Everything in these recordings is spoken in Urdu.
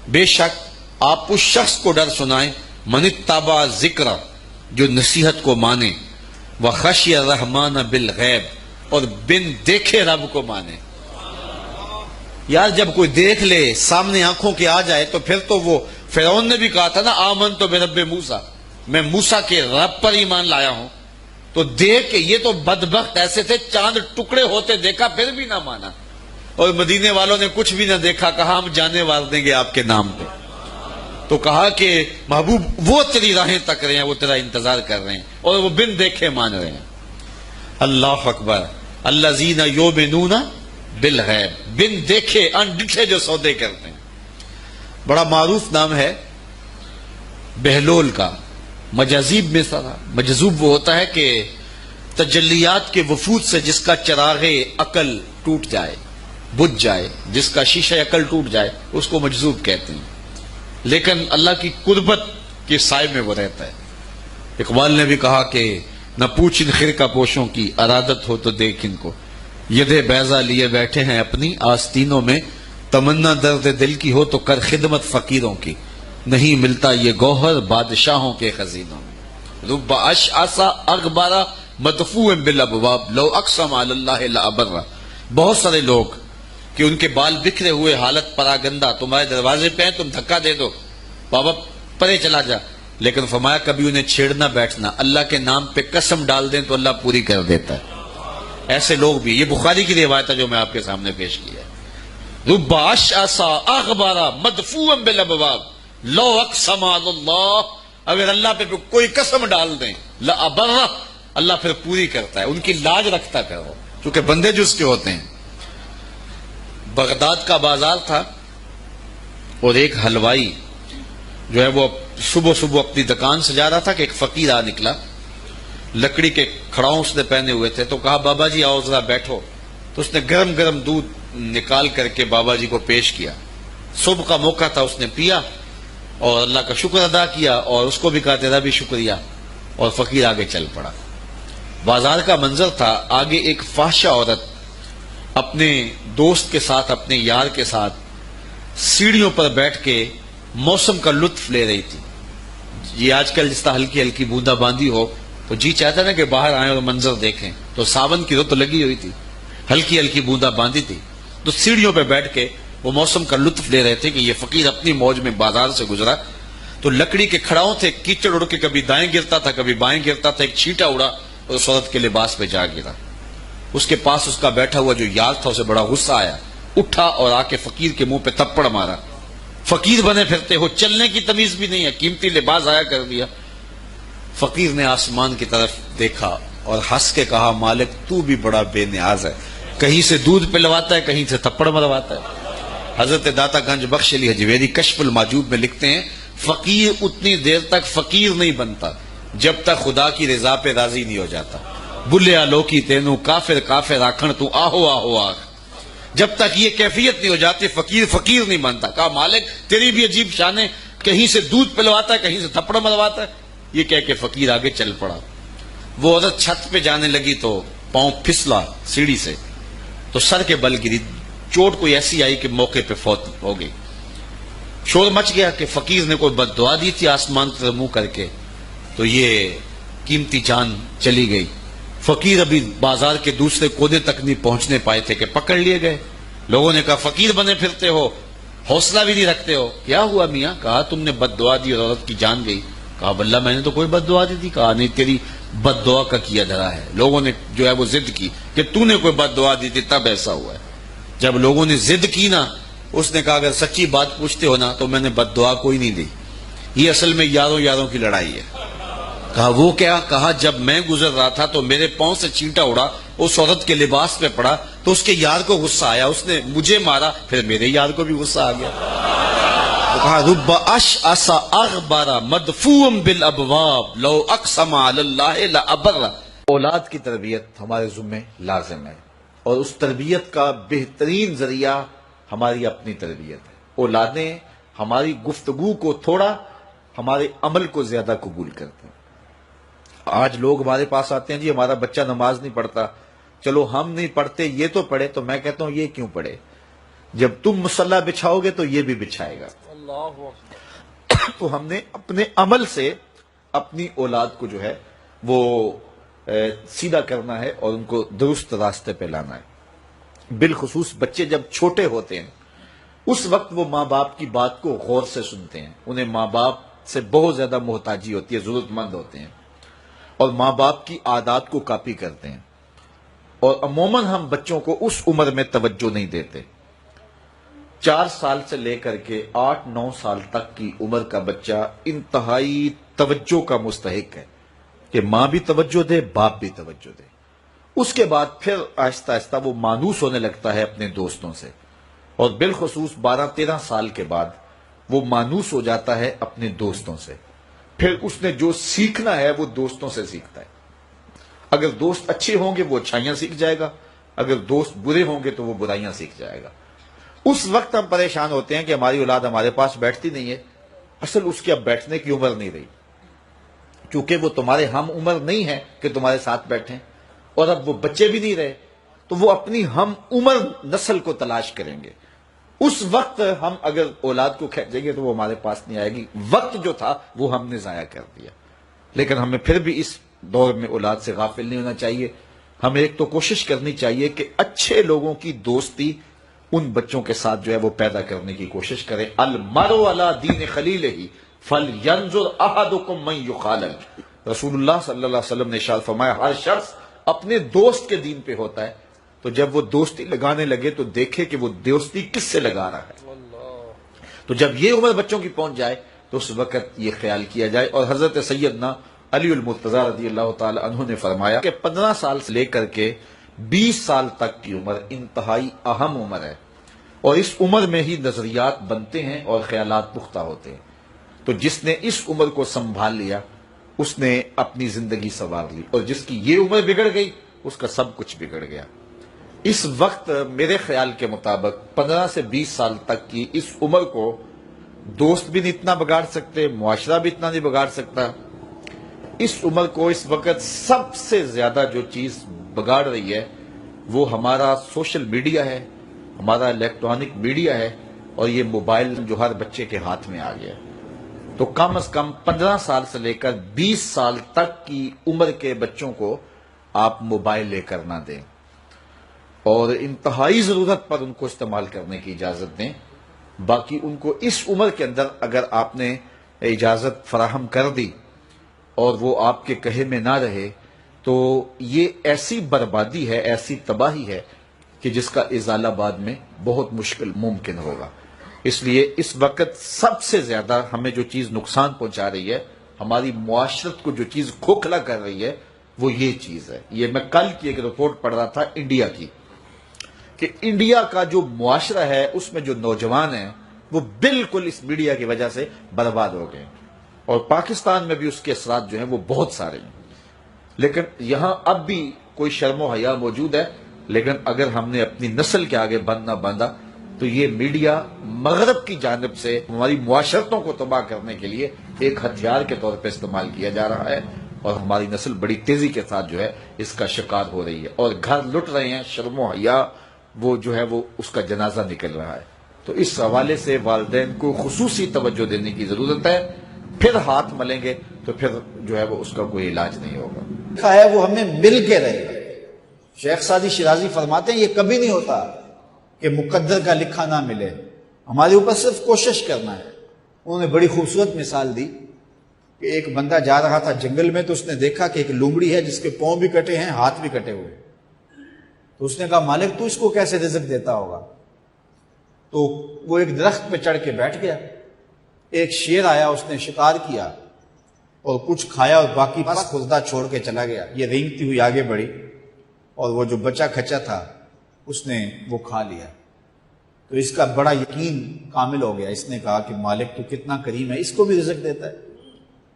بے شک آپ اس شخص کو ڈر سنائیں من اتبع ذکر، جو نصیحت کو مانے، وخشی الرحمن بالغیب، اور بن دیکھے رب کو مانے۔ یار جب کوئی دیکھ لے، سامنے آنکھوں کے آ جائے، تو پھر تو وہ فرعون نے بھی کہا تھا نا آمنت برب موسیٰ، میں موسیٰ کے رب پر ایمان لایا ہوں، تو دیکھ کے یہ تو بدبخت ایسے تھے، چاند ٹکڑے ہوتے دیکھا پھر بھی نہ مانا، اور مدینے والوں نے کچھ بھی نہ دیکھا، کہا ہم جانے وار دیں گے آپ کے نام پہ۔ تو کہا کہ محبوب وہ تیری راہیں تک رہے ہیں، وہ تیرا انتظار کر رہے ہیں، اور وہ بن دیکھے مان رہے ہیں۔ اللہ اکبر، الذین یؤمنون بالغیب، بن دیکھے انڈٹھے جو سودے کرتے ہیں۔ بڑا معروف نام ہے بہلول کا، مجاذیب میں سارا مجذوب وہ ہوتا ہے کہ تجلیات کے وفود سے جس کا چراغ عقل ٹوٹ جائے، بجھ جائے، جس کا شیشہ عقل ٹوٹ جائے، اس کو مجذوب کہتے ہیں، لیکن اللہ کی قربت کے سائے میں وہ رہتا ہے۔ اقبال نے بھی کہا کہ نہ پوچھ ان خرقہ پوشوں کی، ارادت ہو تو دیکھ ان کو، ید بیضا لیے بیٹھے ہیں اپنی آستینوں میں، تمنا درد دل کی ہو تو کر خدمت فقیروں کی، نہیں ملتا یہ گوہر بادشاہوں کے خزینوں میں۔ رب اشعث اغبر مدفوع بالابواب لو اقسم علی اللہ لابر، بہت سارے لوگ کہ ان کے بال بکھرے ہوئے، حالت پراگندہ، تمہارے دروازے پہ ہیں، تم دھکا دے دو، بابا پرے چلا جا، لیکن فرمایا کبھی انہیں چھیڑنا بیٹھنا، اللہ کے نام پہ قسم ڈال دیں تو اللہ پوری کر دیتا ہے۔ ایسے لوگ بھی، یہ بخاری کی روایت ہے جو میں آپ کے سامنے پیش کیا ہے۔ رب اشعث اغبر مدفوع بالابواب لو اقسم علی اللہ، اگر اللہ پہ کوئی قسم ڈال دیں، لابر، اللہ پھر پوری کرتا ہے، ان کی لاج رکھتا ہے وہ، چونکہ بندے جو اس کے ہوتے ہیں۔ بغداد کا بازار تھا، اور ایک حلوائی جو ہے وہ صبح صبح اپنی دکان سے جا رہا تھا کہ ایک فقیر آ نکلا، لکڑی کے کھڑاؤں اس نے پہنے ہوئے تھے، تو کہا بابا جی آؤ ذرا بیٹھو، تو اس نے گرم گرم دودھ نکال کر کے بابا جی کو پیش کیا۔ صبح کا موقع تھا، اس نے پیا اور اللہ کا شکر ادا کیا، اور اس کو بھی کہا تیرا بھی شکریہ، اور فقیر آگے چل پڑا۔ بازار کا منظر تھا، آگے ایک فاحشہ عورت اپنے دوست کے ساتھ، اپنے یار کے ساتھ سیڑھیوں پر بیٹھ کے موسم کا لطف لے رہی تھی۔ یہ آج کل جس طرح ہلکی ہلکی بوندا باندی ہو تو جی چاہتا نا کہ باہر آئیں اور منظر دیکھیں، تو ساون کی رت لگی ہوئی تھی، ہلکی ہلکی بوندا باندی تھی، تو سیڑھیوں پہ بیٹھ کے وہ موسم کا لطف لے رہے تھے کہ یہ فقیر اپنی موج میں بازار سے گزرا، تو لکڑی کے کھڑاؤں تھے، کیچڑ اڑ کے کبھی دائیں گرتا تھا کبھی بائیں گرتا تھا، ایک چھینٹا اڑا اور اس عورت کے لباس پہ جا گرا۔ اس کے پاس اس کا بیٹھا ہوا جو یار تھا اسے بڑا غصہ آیا، اٹھا اور آ کے فقیر کے منہ پہ تھپڑ مارا۔ فقیر بنے پھرتے ہو، چلنے کی تمیز بھی نہیں ہے، قیمتی لباس آیا کر دیا۔ فقیر نے آسمان کی طرف دیکھا اور ہنس کے کہا مالک تو بھی بڑا بے نیاز ہے، کہیں سے دودھ پلواتا ہے کہیں سے تھپڑ مرواتا ہے۔ حضرت داتا گنج بخش علی حجویری کشف الماجوب میں لکھتے ہیں فقیر اتنی دیر تک فقیر نہیں بنتا جب تک خدا کی رضا پہ راضی نہیں ہو جاتا۔ بلیا لوکی تینو کافر کافر آکھن تو آہو آہو آکھ، جب تک یہ کیفیت نہیں ہو جاتی فقیر فقیر نہیں بنتا۔ کہا مالک تیری بھی عجیب شان ہے، کہیں سے دودھ پلواتا ہے کہیں سے تھپڑ مرواتا ہے۔ یہ کہہ کے فقیر آگے چل پڑا۔ وہ عورت چھت پہ جانے لگی تو پاؤں پھسلا سیڑھی سے تو سر کے بل گری، چوٹ کوئی ایسی آئی کہ موقع پہ فوت ہو گئی۔ شور مچ گیا کہ فقیر نے کوئی بد دعا دی تھی آسمان سے منہ کر کے، تو یہ قیمتی جان چلی گئی۔ فقیر ابھی بازار کے دوسرے کونے تک نہیں پہنچنے پائے تھے کہ پکڑ لیے گئے۔ لوگوں نے کہا فقیر بنے پھرتے ہو، حوصلہ بھی نہیں رکھتے ہو، کیا ہوا میاں؟ کہا تم نے بد دعا دی اور عورت کی جان گئی۔ کہا واللہ میں نے تو کوئی بد دعا دی تھی۔ کہا نہیں، تیری بد دعا کا کیا دھرا ہے، لوگوں نے جو ہے وہ ضد کی کہ تو نے کوئی بد دعا دی تھی تب ایسا ہوا ہے۔ جب لوگوں نے ضد کی نا، اس نے کہا اگر سچی بات پوچھتے ہو نا تو میں نے بد دعا کوئی نہیں دی، یہ اصل میں یاروں یاروں کی لڑائی ہے۔ کہا وہ کیا؟ کہا جب میں گزر رہا تھا تو میرے پاؤں سے چینٹا اڑا، اس عورت کے لباس پہ پڑا تو اس کے یار کو غصہ آیا، اس نے مجھے مارا، پھر میرے یار کو بھی غصہ آ گیا۔ تو کہا رب اشعث اغبر مدفوع بالابواب لو اقسم علی اللہ لابر۔ اولاد کی تربیت ہمارے ذمہ لازم ہے، اور اس تربیت کا بہترین ذریعہ ہماری اپنی تربیت ہے۔ اولادیں ہماری گفتگو کو تھوڑا، ہمارے عمل کو زیادہ قبول کرتے ہیں۔ آج لوگ ہمارے پاس آتے ہیں جی ہمارا بچہ نماز نہیں پڑھتا، چلو ہم نہیں پڑھتے یہ تو پڑھے، تو میں کہتا ہوں یہ کیوں پڑھے؟ جب تم مصلی بچھاؤ گے تو یہ بھی بچھائے گا، تو ہم نے اپنے عمل سے اپنی اولاد کو جو ہے وہ سیدھا کرنا ہے اور ان کو درست راستے پہ لانا ہے۔ بالخصوص بچے جب چھوٹے ہوتے ہیں اس وقت وہ ماں باپ کی بات کو غور سے سنتے ہیں، انہیں ماں باپ سے بہت زیادہ محتاجی ہوتی ہے، ضرورت مند ہوتے ہیں اور ماں باپ کی عادات کو کاپی کرتے ہیں، اور عموماً ہم بچوں کو اس عمر میں توجہ نہیں دیتے۔ 4 سال سے لے کر کے 8-9 سال تک کی عمر کا بچہ انتہائی توجہ کا مستحق ہے کہ ماں بھی توجہ دے، باپ بھی توجہ دے۔ اس کے بعد پھر آہستہ آہستہ وہ مانوس ہونے لگتا ہے اپنے دوستوں سے، اور بالخصوص 12-13 سال کے بعد وہ مانوس ہو جاتا ہے اپنے دوستوں سے۔ پھر اس نے جو سیکھنا ہے وہ دوستوں سے سیکھتا ہے۔ اگر دوست اچھے ہوں گے وہ اچھائیاں سیکھ جائے گا، اگر دوست برے ہوں گے تو وہ برائیاں سیکھ جائے گا۔ اس وقت ہم پریشان ہوتے ہیں کہ ہماری اولاد ہمارے پاس بیٹھتی نہیں ہے۔ اصل اس کی اب بیٹھنے کی عمر نہیں رہی، چونکہ وہ تمہارے ہم عمر نہیں ہے کہ تمہارے ساتھ بیٹھیں، اور اب وہ بچے بھی نہیں رہے تو وہ اپنی ہم عمر نسل کو تلاش کریں گے۔ اس وقت ہم اگر اولاد کو کھینچیں گے تو وہ ہمارے پاس نہیں آئے گی۔ وقت جو تھا وہ ہم نے ضائع کر دیا۔ لیکن ہمیں پھر بھی اس دور میں اولاد سے غافل نہیں ہونا چاہیے۔ ہمیں ایک تو کوشش کرنی چاہیے کہ اچھے لوگوں کی دوستی ان بچوں کے ساتھ جو ہے وہ پیدا کرنے کی کوشش کریں۔ المرء علی دین خلیلہ فلینظر احدکم من یخالل، رسول اللہ صلی اللہ علیہ وسلم نے ارشاد فرمایا ہر شخص اپنے دوست کے دین پہ ہوتا ہے، تو جب وہ دوستی لگانے لگے تو دیکھے کہ وہ دوستی کس سے لگا رہا ہے۔ تو جب یہ عمر بچوں کی پہنچ جائے تو اس وقت یہ خیال کیا جائے۔ اور حضرت سیدنا علی المرتضیٰ رضی اللہ تعالی عنہ نے فرمایا کہ 15 سال سے لے کر کے 20 سال تک کی عمر انتہائی اہم عمر ہے، اور اس عمر میں ہی نظریات بنتے ہیں اور خیالات پختہ ہوتے ہیں۔ تو جس نے اس عمر کو سنبھال لیا اس نے اپنی زندگی سنوار لی، اور جس کی یہ عمر بگڑ گئی اس کا سب کچھ بگڑ گیا۔ اس وقت میرے خیال کے مطابق 15 سے 20 سال تک کی اس عمر کو دوست بھی نہیں اتنا بگاڑ سکتے، معاشرہ بھی اتنا نہیں بگاڑ سکتا۔ اس عمر کو اس وقت سب سے زیادہ جو چیز بگاڑ رہی ہے وہ ہمارا سوشل میڈیا ہے، ہمارا الیکٹرانک میڈیا ہے، اور یہ موبائل جو ہر بچے کے ہاتھ میں آ گیا ہے۔ تو کم از کم 15 سال سے لے کر 20 سال تک کی عمر کے بچوں کو آپ موبائل لے کر نہ دیں، اور انتہائی ضرورت پر ان کو استعمال کرنے کی اجازت دیں۔ باقی ان کو اس عمر کے اندر اگر آپ نے اجازت فراہم کر دی اور وہ آپ کے کہے میں نہ رہے تو یہ ایسی بربادی ہے، ایسی تباہی ہے کہ جس کا ازالہ بعد میں بہت مشکل ممکن ہوگا۔ اس لیے اس وقت سب سے زیادہ ہمیں جو چیز نقصان پہنچا رہی ہے، ہماری معاشرت کو جو چیز کھوکھلا کر رہی ہے وہ یہ چیز ہے۔ یہ میں کل کی ایک رپورٹ پڑھ رہا تھا انڈیا کی، کہ انڈیا کا جو معاشرہ ہے اس میں جو نوجوان ہیں وہ بالکل اس میڈیا کی وجہ سے برباد ہو گئے، اور پاکستان میں بھی اس کے اثرات جو ہیں وہ بہت سارے ہیں۔ لیکن یہاں اب بھی کوئی شرم و حیا موجود ہے، لیکن اگر ہم نے اپنی نسل کے آگے بند نہ باندھا تو یہ میڈیا مغرب کی جانب سے ہماری معاشرتوں کو تباہ کرنے کے لیے ایک ہتھیار کے طور پہ استعمال کیا جا رہا ہے، اور ہماری نسل بڑی تیزی کے ساتھ جو ہے اس کا شکار ہو رہی ہے، اور گھر لٹ رہے ہیں، شرم و حیا وہ جو ہے وہ اس کا جنازہ نکل رہا ہے۔ تو اس حوالے سے والدین کو خصوصی توجہ دینے کی ضرورت ہے۔ پھر ہاتھ ملیں گے تو پھر جو ہے وہ اس کا کوئی علاج نہیں ہوگا۔ لکھا ہے وہ ہمیں مل کے رہے گا۔ شیخ سعدی شیرازی فرماتے ہیں یہ کبھی نہیں ہوتا کہ مقدر کا لکھا نہ ملے، ہمارے اوپر صرف کوشش کرنا ہے۔ انہوں نے بڑی خوبصورت مثال دی کہ ایک بندہ جا رہا تھا جنگل میں تو اس نے دیکھا کہ ایک لومڑی ہے جس کے پاؤں بھی کٹے ہیں، ہاتھ بھی کٹے ہوئے۔ تو اس نے کہا مالک تو اس کو کیسے رزق دیتا ہوگا؟ تو وہ ایک درخت پہ چڑھ کے بیٹھ گیا۔ ایک شیر آیا، اس نے شکار کیا اور کچھ کھایا اور باقی بس خوردہ چھوڑ کے چلا گیا۔ یہ رینگتی ہوئی آگے بڑھی اور وہ جو بچا کھچا تھا اس نے وہ کھا لیا۔ تو اس کا بڑا یقین کامل ہو گیا۔ اس نے کہا کہ مالک تو کتنا کریم ہے، اس کو بھی رزق دیتا ہے۔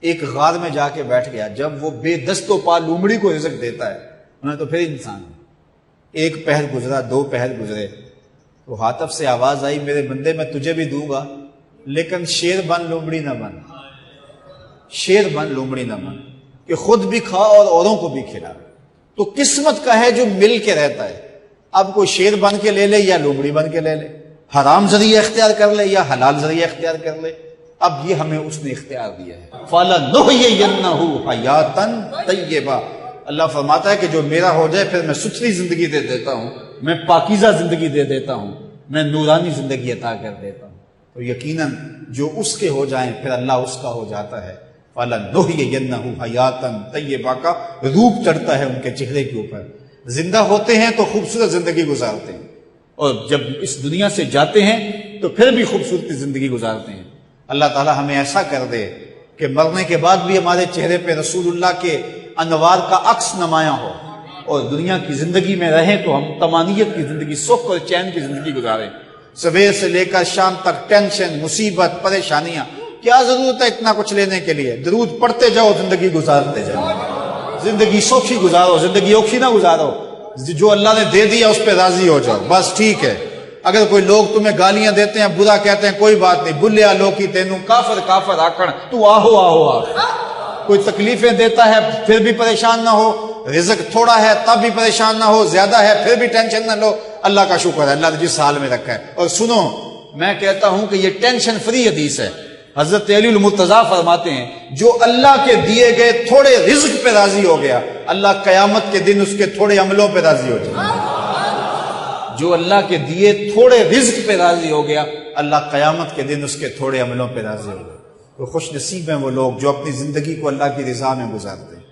ایک غار میں جا کے بیٹھ گیا۔ جب وہ بے دست و پا لومڑی کو رزق دیتا ہے انہیں تو پھر انسان ہے۔ ایک پہر گزرا، 2 پہر گزرے تو ہاتف سے آواز آئی میرے بندے میں تجھے بھی دوں گا لیکن شیر بن لومڑی نہ بن، شیر بن لومڑی نہ بن، کہ خود بھی کھا اور اوروں کو بھی کھلا۔ تو قسمت کا ہے جو مل کے رہتا ہے، اب کوئی شیر بن کے لے لے یا لومڑی بن کے لے لے۔ حرام ذریعہ اختیار کر لے یا حلال ذریعہ اختیار کر لے، اب یہ ہمیں اس نے اختیار دیا ہے۔ فَلَنُحْيِيَنَّهُ حَيَاتًا طَيِّبَةً، اللہ فرماتا ہے کہ جو میرا ہو جائے پھر میں ستھری زندگی دے دیتا ہوں، میں پاکیزہ زندگی دے دیتا ہوں، میں نورانی زندگی عطا کر دیتا ہوں۔ تو یقیناً جو اس کے ہو جائیں پھر اللہ اس کا ہو جاتا ہے۔ فَلَنُحْيِيَنَّهُ حَيَاتًا طَيِّبَةً کا روپ چڑھتا ہے ان کے چہرے کے اوپر، زندہ ہوتے ہیں تو خوبصورت زندگی گزارتے ہیں، اور جب اس دنیا سے جاتے ہیں تو پھر بھی خوبصورت زندگی گزارتے ہیں۔ اللہ تعالی ہمیں ایسا کر دے کہ مرنے کے بعد بھی ہمارے چہرے پہ رسول اللہ کے انوار کا عکس نمایاں ہو، اور دنیا کی زندگی میں رہیں تو ہم طمانیت کی زندگی، سکھ اور چین کی زندگی گزاریں۔ صبح سے لے کر شام تک ٹینشن، مصیبت، پریشانیاں، کیا ضرورت ہے اتنا کچھ لینے کے لیے؟ درود پڑھتے جاؤ، زندگی گزارتے جاؤ، زندگی سوکھی گزارو، زندگی اوکھی نہ گزارو، جو اللہ نے دے دیا اس پہ راضی ہو جاؤ، بس ٹھیک ہے۔ اگر کوئی لوگ تمہیں گالیاں دیتے ہیں، برا کہتے ہیں، کوئی بات نہیں، بلیا لوکی تینوں کافر کافر آکھن، تو آہو آہو آکھ۔ کوئی تکلیفیں دیتا ہے پھر بھی پریشان نہ ہو، رزق تھوڑا ہے تب بھی پریشان نہ ہو، زیادہ ہے پھر بھی ٹینشن نہ لو، اللہ کا شکر ہے، اللہ نے جس حال میں رکھا ہے۔ اور سنو، میں کہتا ہوں کہ یہ ٹینشن فری حدیث ہے۔ حضرت علی المرتضیٰ فرماتے ہیں جو اللہ کے دیے گئے تھوڑے رزق پہ راضی ہو گیا، اللہ قیامت کے دن اس کے تھوڑے عملوں پہ راضی ہو جائے۔ جو اللہ کے دیے تھوڑے رزق پہ راضی ہو گیا، اللہ قیامت کے دن اس کے تھوڑے عملوں پہ راضی ہو گیا۔ تو خوش نصیب ہیں وہ لوگ جو اپنی زندگی کو اللہ کی رضا میں گزارتے ہیں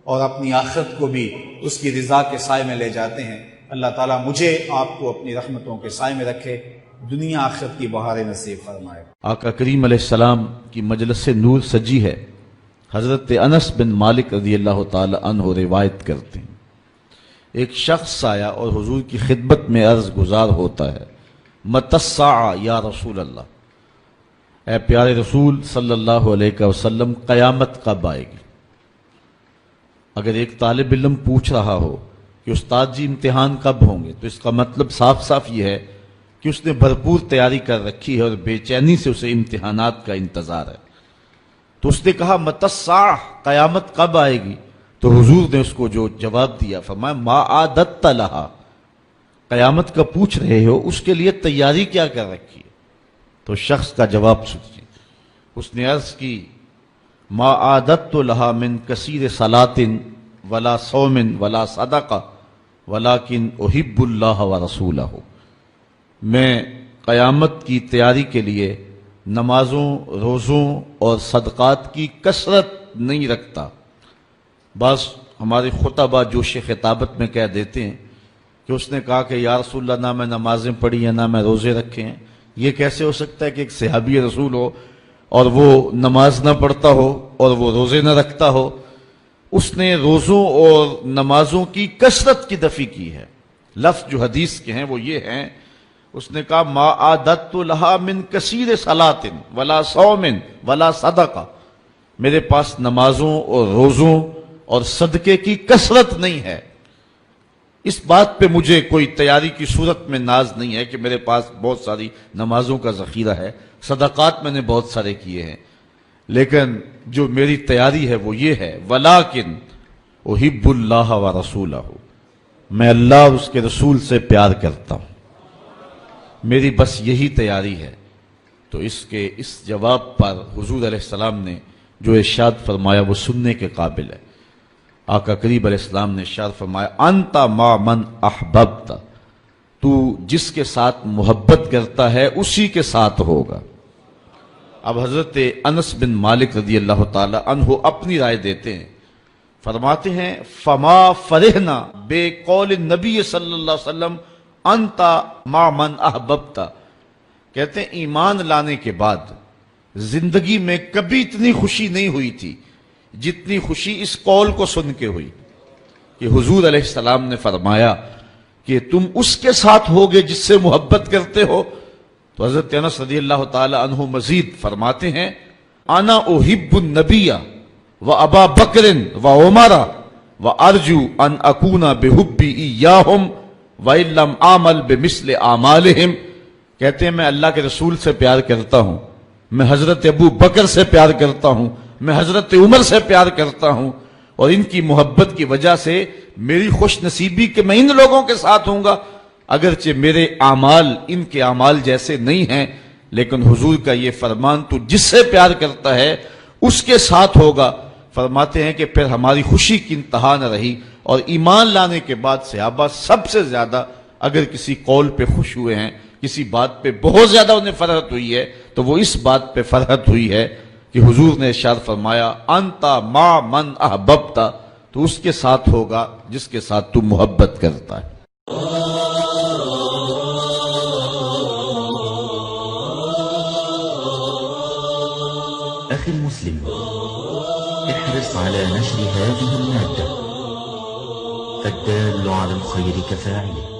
اور اپنی آخرت کو بھی اس کی رضا کے سائے میں لے جاتے ہیں۔ اللہ تعالیٰ مجھے آپ کو اپنی رحمتوں کے سائے میں رکھے، دنیا آخرت کی بہاریں نصیب فرمائے۔ آقا کریم علیہ السلام کی مجلس نور سجی ہے۔ حضرت انس بن مالک رضی اللہ تعالی عنہ روایت کرتے ہیں، ایک شخص آیا اور حضور کی خدمت میں عرض گزار ہوتا ہے، متی الساعہ یا رسول اللہ، اے پیارے رسول صلی اللہ علیہ وسلم، قیامت کب آئے گی؟ اگر ایک طالب علم پوچھ رہا ہو کہ استاد جی امتحان کب ہوں گے، تو اس کا مطلب صاف صاف یہ ہے کہ اس نے بھرپور تیاری کر رکھی ہے اور بے چینی سے اسے امتحانات کا انتظار ہے۔ تو اس نے کہا متی الساعہ، قیامت کب آئے گی؟ تو حضور نے اس کو جو جواب دیا، فرمایا ما عادت لہا، قیامت کا پوچھ رہے ہو، اس کے لیے تیاری کیا کر رکھی ہے؟ تو شخص کا جواب سنیے، اس نے عرض کی ما عادت لہا من کثیر صلاۃ ولا صوم ولا صدقہ ولکن احب اللہ ورسولہ، میں قیامت کی تیاری کے لیے نمازوں، روزوں اور صدقات کی کثرت نہیں رکھتا۔ بعض ہمارے خطبہ جوش خطابت میں کہہ دیتے ہیں کہ اس نے کہا کہ یا رسول اللہ، نہ میں نمازیں پڑھی ہیں نہ میں روزے رکھے ہیں۔ یہ کیسے ہو سکتا ہے کہ ایک صحابی رسول ہو اور وہ نماز نہ پڑھتا ہو اور وہ روزے نہ رکھتا ہو؟ اس نے روزوں اور نمازوں کی کثرت کی نفی کی ہے۔ لفظ جو حدیث کے ہیں وہ یہ ہیں، اس نے کہا ما عادت لہا من کثیر صلاۃ ولا صوم ولا صدقہ، میرے پاس نمازوں اور روزوں اور صدقے کی کثرت نہیں ہے۔ اس بات پہ مجھے کوئی تیاری کی صورت میں ناز نہیں ہے کہ میرے پاس بہت ساری نمازوں کا ذخیرہ ہے، صدقات میں نے بہت سارے کیے ہیں، لیکن جو میری تیاری ہے وہ یہ ہے ولیکن احب اللہ ورسولہ، میں اللہ اور اس کے رسول سے پیار کرتا ہوں، میری بس یہی تیاری ہے۔ تو اس جواب پر حضور علیہ السلام نے جو ارشاد فرمایا وہ سننے کے قابل ہے۔ آقا کریم علیہ السلام نے ارشاد فرمایا انت مع من احببت، تو جس کے ساتھ محبت کرتا ہے اسی کے ساتھ ہوگا۔ اب حضرت انس بن مالک رضی اللہ تعالی عنہ اپنی رائے دیتے ہیں، فرماتے ہیں فما فرحنا بے قول النبی صلی اللہ علیہ وسلم انت مع من احببت، کہتے ہیں ایمان لانے کے بعد زندگی میں کبھی اتنی خوشی نہیں ہوئی تھی جتنی خوشی اس قول کو سن کے ہوئی کہ حضور علیہ السلام نے فرمایا کہ تم اس کے ساتھ ہوگے جس سے محبت کرتے ہو۔ تو حضرت انس رضی اللہ تعالی عنہ مزید فرماتے ہیں انا احب النبی و ابا بکر و عمر و ارجو ان اکون بحبی ایاہم و ان لم اعمل بمثل اعمالہم، کہتے ہیں میں اللہ کے رسول سے پیار کرتا ہوں، میں حضرت ابو بکر سے پیار کرتا ہوں، میں حضرت عمر سے پیار کرتا ہوں، اور ان کی محبت کی وجہ سے میری خوش نصیبی کہ میں ان لوگوں کے ساتھ ہوں گا اگرچہ میرے اعمال ان کے اعمال جیسے نہیں ہیں، لیکن حضور کا یہ فرمان تو جس سے پیار کرتا ہے اس کے ساتھ ہوگا۔ فرماتے ہیں کہ پھر ہماری خوشی کی انتہا نہ رہی، اور ایمان لانے کے بعد صحابہ سب سے زیادہ اگر کسی قول پہ خوش ہوئے ہیں، کسی بات پہ بہت زیادہ انہیں فرحت ہوئی ہے، تو وہ اس بات پہ فرحت ہوئی ہے کہ حضور نے ارشاد فرمایا انتا ما من احببتا، تو اس کے ساتھ ہوگا جس کے ساتھ تو محبت کرتا ہے۔ أخي المسلم، احرص على نشر هذه المادة، فالدال على الخير كفاعله.